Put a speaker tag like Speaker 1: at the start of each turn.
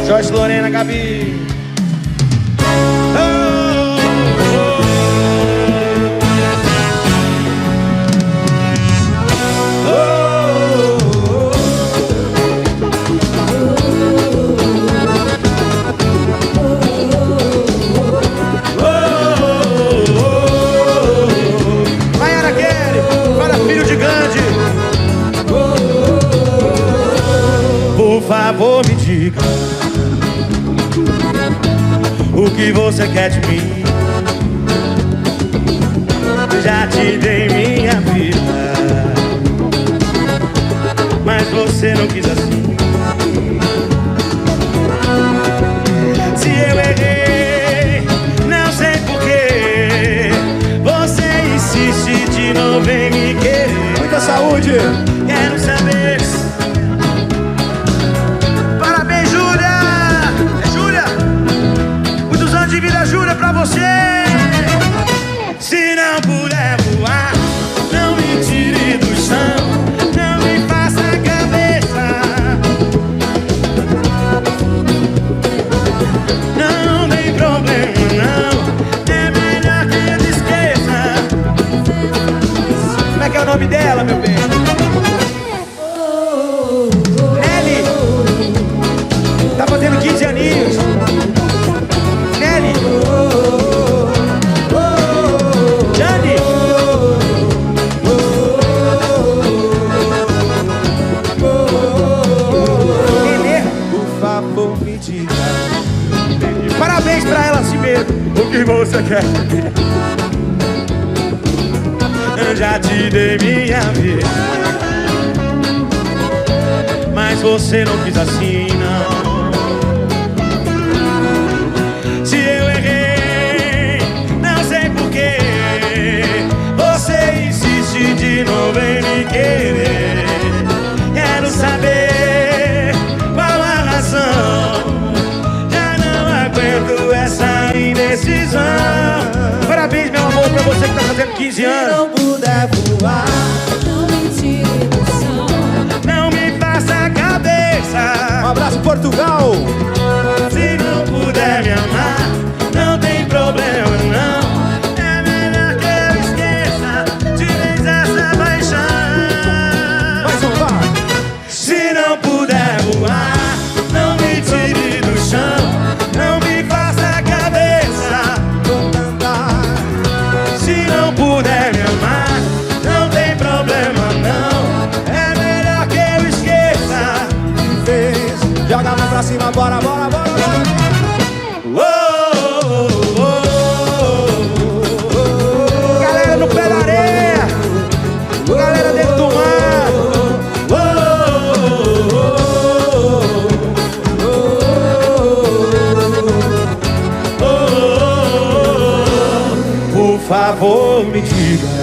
Speaker 1: Joyce, Lorena, Gabi. Por favor, me diga o que você quer de mim. Já te dei minha vida, mas você não quis assim. Se eu errei, não sei porquê, você insiste de novo em me querer.
Speaker 2: Muita saúde!
Speaker 1: Quero saber. Parabéns, Júlia! É Júlia! Muitos anos de vida, Júlia, pra você! Se não puder voar, não me tire do chão, não me faça a cabeça. Não tem problema, não, é melhor que eu te esqueça. Como é que é o nome dela, meu bem? Nelly! Tá fazendo 15 aninhos. Nelly! Jane! Nenê!
Speaker 2: Por favor, me diga
Speaker 1: Parabéns pra ela assim mesmo. O que você quer? Eu já te dei minha vida, mas você não quis assim, não. Se eu errei, não sei porquê, você insiste de novo em me querer. Quero saber qual a razão, já não aguento essa indecisão. Parabéns, meu amor, pra você que tá fazendo 15 anos.
Speaker 2: Se não puder voar,
Speaker 3: Não me tire do chão.
Speaker 1: Não me faça a cabeça.
Speaker 2: um abraço, Portugal!
Speaker 1: Se não puder me amar, não tem problema, não. É melhor que eu esqueça de vez essa paixão.
Speaker 2: Mais um, vai!
Speaker 1: Se não puder voar, não me tire do chão, não me faça a cabeça.
Speaker 2: Vou cantar.
Speaker 1: Se não puder me amar, não tem problema, não. É melhor que eu esqueça.
Speaker 2: Fez. Joga a mão pra cima, bora, bora, bora, bora!
Speaker 1: Galera no pé da areia, galera dentro do mar. Por favor, me diga